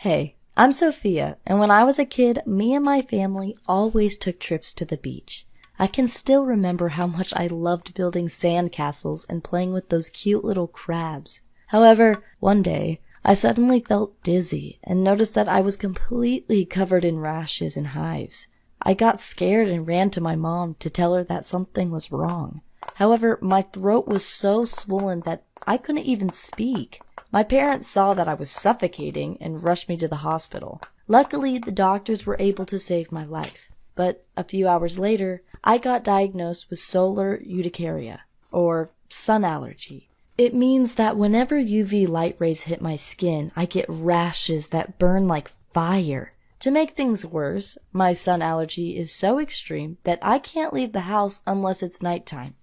Hey, I'm Sophia, and when I was a kid, me and my family always took trips to the beach. I can still remember how much I loved building sand castles and playing with those cute little crabs. However, one day, I suddenly felt dizzy and noticed that I was completely covered in rashes and hives. I got scared and ran to my mom to tell her that something was wrong. However, my throat was so swollen that I couldn't even speak. My parents saw that I was suffocating and rushed me to the hospital. Luckily, the doctors were able to save my life. But a few hours later, I got diagnosed with solar urticaria, or sun allergy. It means that whenever UV light rays hit my skin, I get rashes that burn like fire. To make things worse, my sun allergy is so extreme that I can't leave the house unless it's nighttime,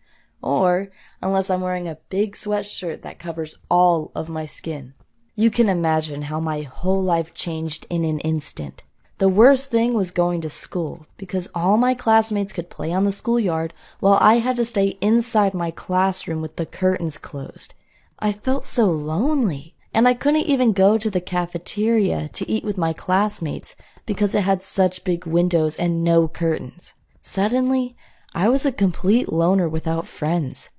or unless I'm wearing a big sweatshirt that covers all of my skin. You can imagine how my whole life changed in an instant. The worst thing was going to school, because all my classmates could play on the schoolyard while I had to stay inside my classroom with the curtains closed. I felt so lonely, and I couldn't even go to the cafeteria to eat with my classmates because it had such big windows and no curtains. Suddenly, I was a complete loner without friends.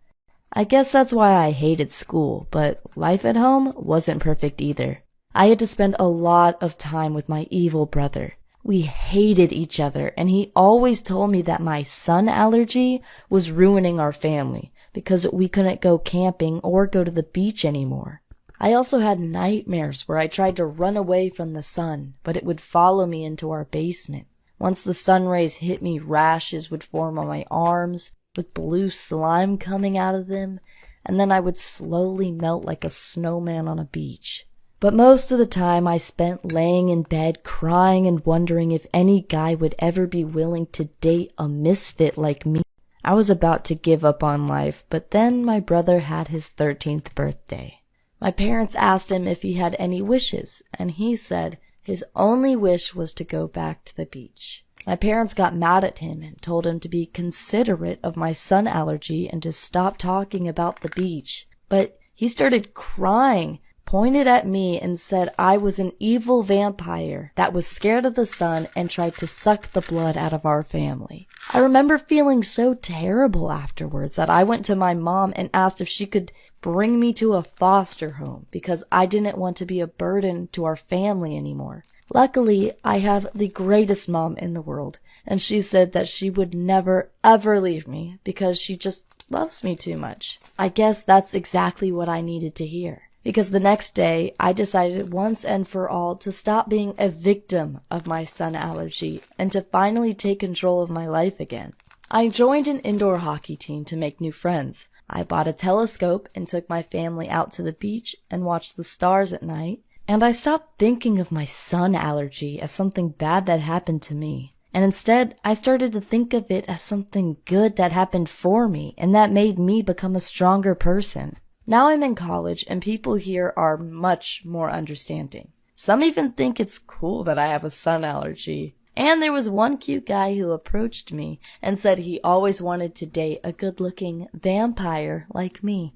I guess that's why I hated school, but life at home wasn't perfect either. I had to spend a lot of time with my evil brother. We hated each other, and he always told me that my sun allergy was ruining our family because we couldn't go camping or go to the beach anymore. I also had nightmares where I tried to run away from the sun, but it would follow me into our basement. Once the sun rays hit me, rashes would form on my arms, with blue slime coming out of them, and then I would slowly melt like a snowman on a beach. But most of the time I spent laying in bed crying and wondering if any guy would ever be willing to date a misfit like me. I was about to give up on life, but then my brother had his 13th birthday. My parents asked him if he had any wishes, and he said his only wish was to go back to the beach. My parents got mad at him and told him to be considerate of my sun allergy and to stop talking about the beach. But he started crying, pointed at me, and said I was an evil vampire that was scared of the sun and tried to suck the blood out of our family. I remember feeling so terrible afterwards that I went to my mom and asked if she could bring me to a foster home because I didn't want to be a burden to our family anymore. Luckily, I have the greatest mom in the world, and she said that she would never ever leave me because she just loves me too much. I guess that's exactly what I needed to hear. Because the next day, I decided once and for all to stop being a victim of my sun allergy and to finally take control of my life again. I joined an indoor hockey team to make new friends. I bought a telescope and took my family out to the beach and watched the stars at night. And I stopped thinking of my sun allergy as something bad that happened to me. And instead, I started to think of it as something good that happened for me and that made me become a stronger person. Now I'm in college and people here are much more understanding. Some even think it's cool that I have a sun allergy. And there was one cute guy who approached me and said he always wanted to date a good-looking vampire like me.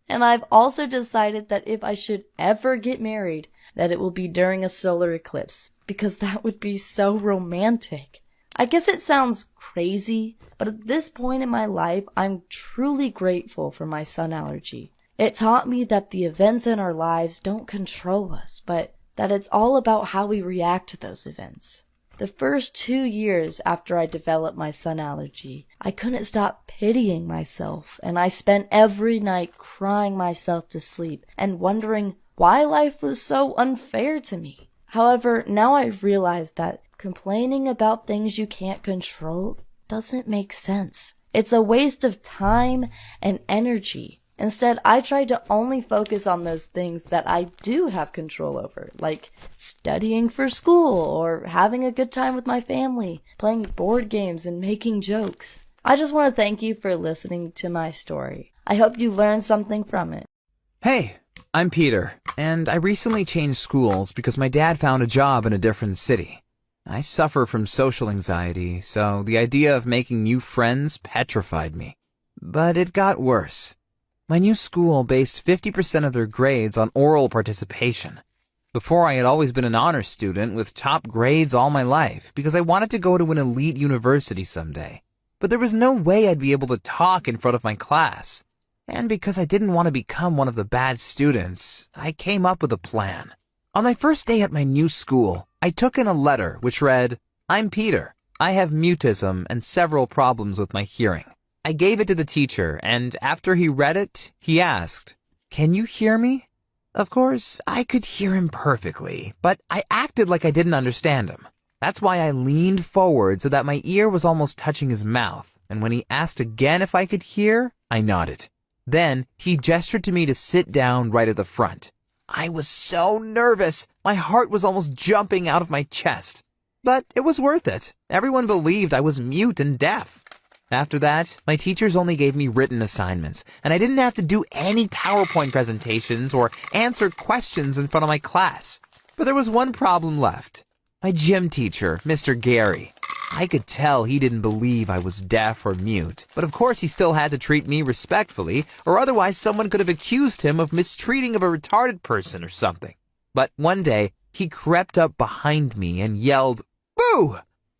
And I've also decided that if I should ever get married, that it will be during a solar eclipse, because that would be so romantic. I guess it sounds crazy, but at this point in my life, I'm truly grateful for my sun allergy. It taught me that the events in our lives don't control us, but that it's all about how we react to those events. The first 2 years after I developed my sun allergy, I couldn't stop pitying myself, and I spent every night crying myself to sleep and wondering why life was so unfair to me. However, now I've realized that complaining about things you can't control doesn't make sense. It's a waste of time and energy. Instead, I tried to only focus on those things that I do have control over, like studying for school or having a good time with my family, playing board games and making jokes. I just want to thank you for listening to my story. I hope you learned something from it. Hey, I'm Peter, and I recently changed schools because my dad found a job in a different city. I suffer from social anxiety, so the idea of making new friends petrified me. But it got worse. My new school based 50% of their grades on oral participation. Before, I had always been an honor student with top grades all my life because I wanted to go to an elite university someday. But there was no way I'd be able to talk in front of my class. And because I didn't want to become one of the bad students, I came up with a plan. On my first day at my new school, I took in a letter which read, "I'm Peter. I have mutism and several problems with my hearing." I gave it to the teacher, and after he read it, he asked, "Can you hear me?" Of course, I could hear him perfectly, but I acted like I didn't understand him. That's why I leaned forward so that my ear was almost touching his mouth, and when he asked again if I could hear, I nodded. Then he gestured to me to sit down right at the front. I was so nervous, my heart was almost jumping out of my chest. But it was worth it. Everyone believed I was mute and deaf. After that, my teachers only gave me written assignments, and I didn't have to do any PowerPoint presentations or answer questions in front of my class. But there was one problem left. My gym teacher, Mr. Gary. I could tell he didn't believe I was deaf or mute, but of course he still had to treat me respectfully, or otherwise someone could have accused him of mistreating of a retarded person or something. But one day, he crept up behind me and yelled, "Boo!"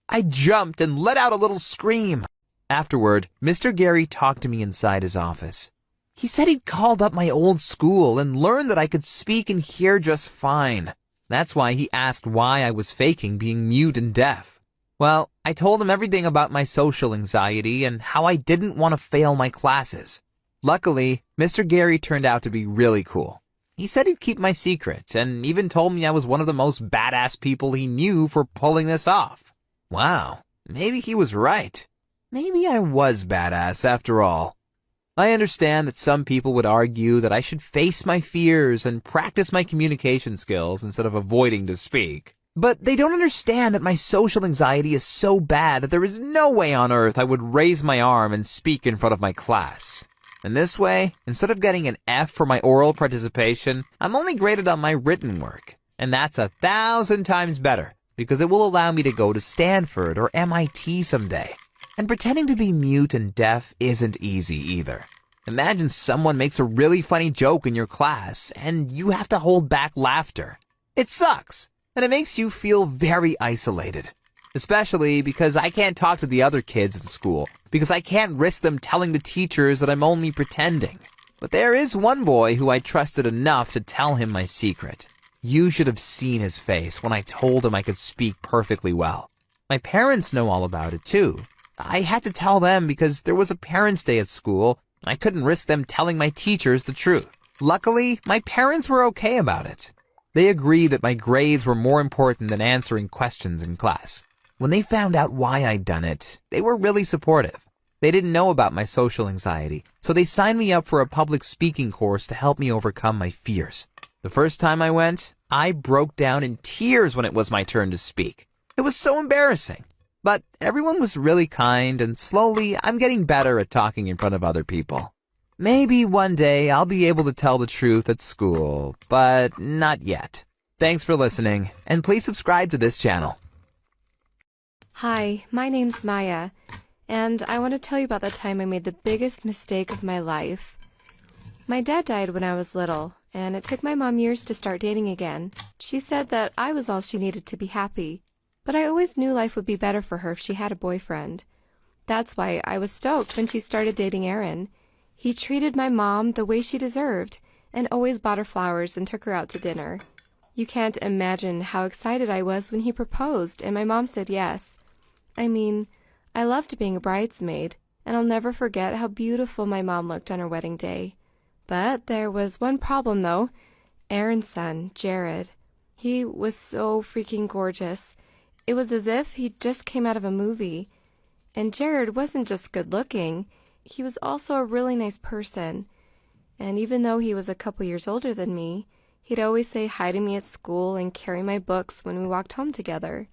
I jumped and let out a little scream. Afterward, Mr. Gary talked to me inside his office. He said he'd called up my old school and learned that I could speak and hear just fine. That's why he asked why I was faking being mute and deaf. Well, I told him everything about my social anxiety and how I didn't want to fail my classes. Luckily, Mr. Gary turned out to be really cool. He said he'd keep my secret and even told me I was one of the most badass people he knew for pulling this off. Wow, maybe he was right. Maybe I was badass after all. I understand that some people would argue that I should face my fears and practice my communication skills instead of avoiding to speak. But they don't understand that my social anxiety is so bad that there is no way on earth I would raise my arm and speak in front of my class. And this way, instead of getting an F for my oral participation, I'm only graded on my written work. And that's 1,000 times better, because it will allow me to go to Stanford or MIT someday. And pretending to be mute and deaf isn't easy either. Imagine someone makes a really funny joke in your class, and you have to hold back laughter. It sucks, and it makes you feel very isolated. Especially because I can't talk to the other kids in school, because I can't risk them telling the teachers that I'm only pretending. But there is one boy who I trusted enough to tell him my secret. You should have seen his face when I told him I could speak perfectly well. My parents know all about it too. I had to tell them because there was a parents' day at school. I couldn't risk them telling my teachers the truth. Luckily, my parents were okay about it. They agreed that my grades were more important than answering questions in class. When they found out why I'd done it, they were really supportive. They didn't know about my social anxiety, so they signed me up for a public speaking course to help me overcome my fears. The first time I went, I broke down in tears when it was my turn to speak. It was so embarrassing. But everyone was really kind, and slowly I'm getting better at talking in front of other people. Maybe one day I'll be able to tell the truth at school, but not yet. Thanks for listening, and please subscribe to this channel. Hi, my name's Maya, and I want to tell you about the time I made the biggest mistake of my life. My dad died when I was little, and it took my mom years to start dating again. She said that I was all she needed to be happy. But I always knew life would be better for her if she had a boyfriend. That's why I was stoked when she started dating Aaron. He treated my mom the way she deserved, and always bought her flowers and took her out to dinner. You can't imagine how excited I was when he proposed, and my mom said yes. I mean, I loved being a bridesmaid, and I'll never forget how beautiful my mom looked on her wedding day. But there was one problem, though. Aaron's son, Jared. He was so freaking gorgeous. It was as if he just came out of a movie. And Jared wasn't just good looking, he was also a really nice person. And even though he was a couple years older than me, he'd always say hi to me at school and carry my books when we walked home together.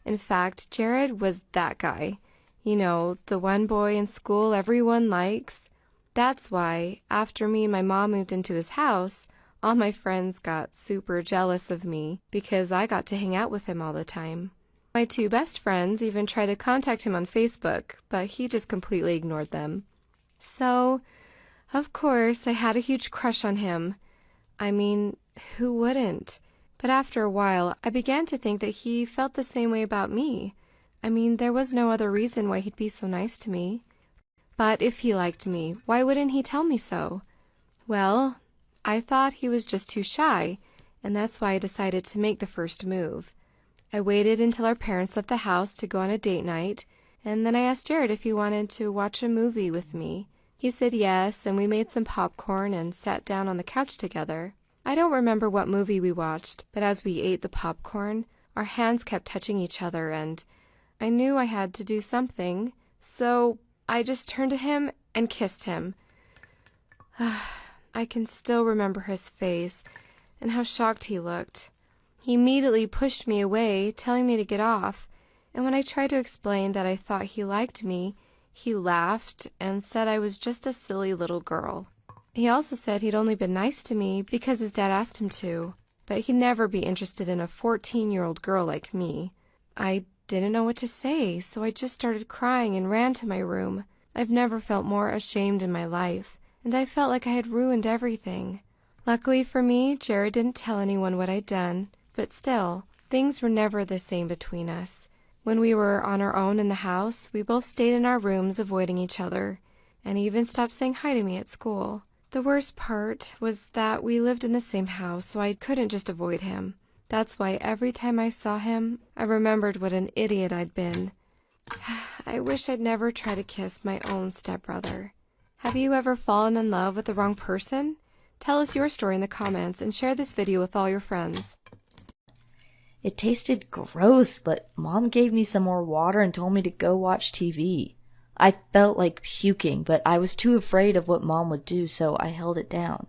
In fact, Jared was that guy. You know, the one boy in school everyone likes. That's why, after me and my mom moved into his house, all my friends got super jealous of me because I got to hang out with him all the time. My two best friends even tried to contact him on Facebook, but he just completely ignored them. So, of course, I had a huge crush on him. I mean, who wouldn't? But after a while, I began to think that he felt the same way about me. I mean, there was no other reason why he'd be so nice to me. But if he liked me, why wouldn't he tell me so? Well, I thought he was just too shy, and that's why I decided to make the first move. I waited until our parents left the house to go on a date night, and then I asked Jared if he wanted to watch a movie with me. He said yes, and we made some popcorn and sat down on the couch together. I don't remember what movie we watched, but as we ate the popcorn, our hands kept touching each other, and I knew I had to do something, so I just turned to him and kissed him. I can still remember his face and how shocked he looked. He immediately pushed me away, telling me to get off, and when I tried to explain that I thought he liked me, he laughed and said I was just a silly little girl. He also said he'd only been nice to me because his dad asked him to, but he'd never be interested in a 14-year-old girl like me. I didn't know what to say, so I just started crying and ran to my room. I've never felt more ashamed in my life, and I felt like I had ruined everything. Luckily for me, Jared didn't tell anyone what I'd done, but still, things were never the same between us. When we were on our own in the house, we both stayed in our rooms avoiding each other, and he even stopped saying hi to me at school. The worst part was that we lived in the same house, so I couldn't just avoid him. That's why every time I saw him, I remembered what an idiot I'd been. I wish I'd never tried to kiss my own stepbrother. Have you ever fallen in love with the wrong person? Tell us your story in the comments and share this video with all your friends. It tasted gross, but Mom gave me some more water and told me to go watch TV. I felt like puking, but I was too afraid of what Mom would do, so I held it down.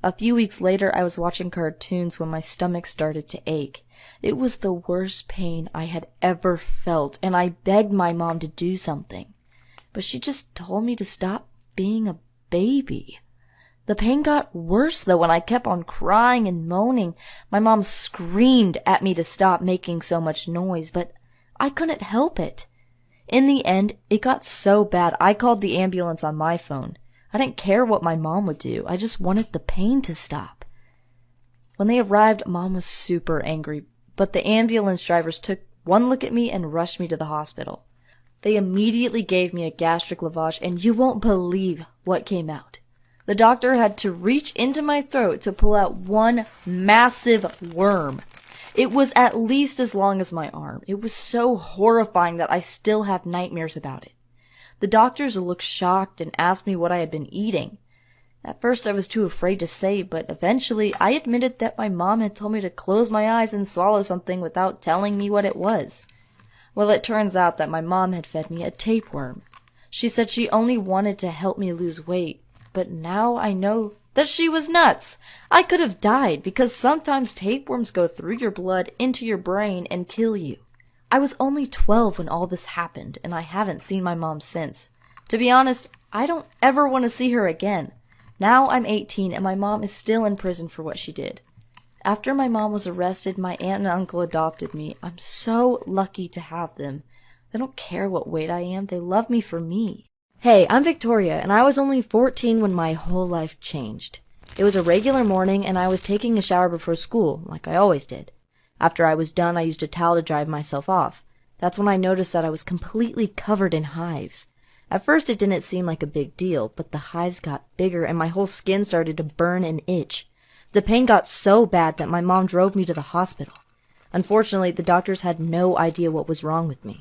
A few weeks later, I was watching cartoons when my stomach started to ache. It was the worst pain I had ever felt, and I begged my mom to do something. But she just told me to stop being a baby. The pain got worse, though, when I kept on crying and moaning. My mom screamed at me to stop making so much noise, but I couldn't help it. In the end, it got so bad, I called the ambulance on my phone. I didn't care what my mom would do. I just wanted the pain to stop. When they arrived, Mom was super angry, but the ambulance drivers took one look at me and rushed me to the hospital. They immediately gave me a gastric lavage, and you won't believe what came out. The doctor had to reach into my throat to pull out one massive worm. It was at least as long as my arm. It was so horrifying that I still have nightmares about it. The doctors looked shocked and asked me what I had been eating. At first I was too afraid to say, but eventually I admitted that my mom had told me to close my eyes and swallow something without telling me what it was. Well, it turns out that my mom had fed me a tapeworm. She said she only wanted to help me lose weight, but now I know that she was nuts. I could have died because sometimes tapeworms go through your blood into your brain and kill you. I was only 12 when all this happened, and I haven't seen my mom since. To be honest, I don't ever want to see her again. Now I'm 18 and my mom is still in prison for what she did. After my mom was arrested, my aunt and uncle adopted me. I'm so lucky to have them. They don't care what weight I am. They love me for me. Hey, I'm Victoria, and I was only 14 when my whole life changed. It was a regular morning, and I was taking a shower before school, like I always did. After I was done, I used a towel to dry myself off. That's when I noticed that I was completely covered in hives. At first it didn't seem like a big deal, but the hives got bigger and my whole skin started to burn and itch. The pain got so bad that my mom drove me to the hospital. Unfortunately, the doctors had no idea what was wrong with me.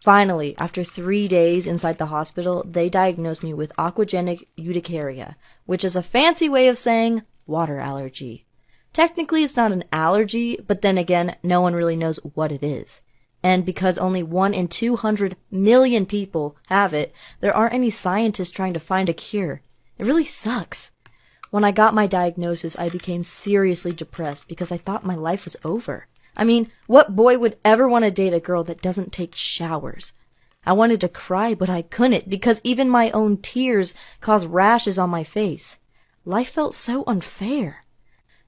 Finally, after 3 days inside the hospital, they diagnosed me with aquagenic urticaria, which is a fancy way of saying water allergy. Technically, it's not an allergy, but then again, no one really knows what it is. And because only 1 in 200 million people have it, there aren't any scientists trying to find a cure. It really sucks. When I got my diagnosis, I became seriously depressed because I thought my life was over. I mean, what boy would ever want to date a girl that doesn't take showers? I wanted to cry, but I couldn't because even my own tears caused rashes on my face. Life felt so unfair.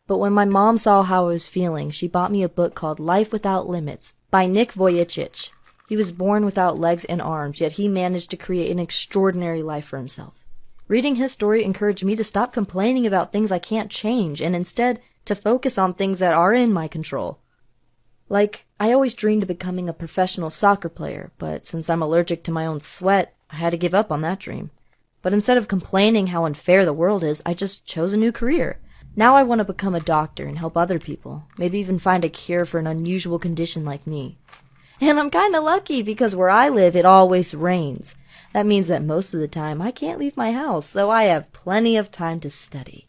But when my mom saw how I was feeling, she bought me a book called Life Without Limits by Nick Vujicic. He was born without legs and arms, yet he managed to create an extraordinary life for himself. Reading his story encouraged me to stop complaining about things I can't change and instead to focus on things that are in my control. Like, I always dreamed of becoming a professional soccer player, but since I'm allergic to my own sweat, I had to give up on that dream. But instead of complaining how unfair the world is, I just chose a new career. Now I want to become a doctor and help other people, maybe even find a cure for an unusual condition like me. And I'm kinda lucky because where I live it always rains. That means that most of the time I can't leave my house, so I have plenty of time to study.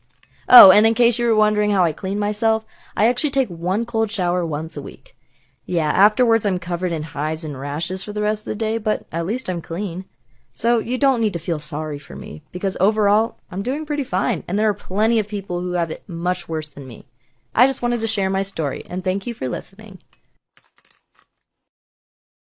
Oh, and in case you were wondering how I clean myself, I actually take one cold shower once a week. Yeah, afterwards I'm covered in hives and rashes for the rest of the day, but at least I'm clean. So you don't need to feel sorry for me, because overall, I'm doing pretty fine, and there are plenty of people who have it much worse than me. I just wanted to share my story, and thank you for listening.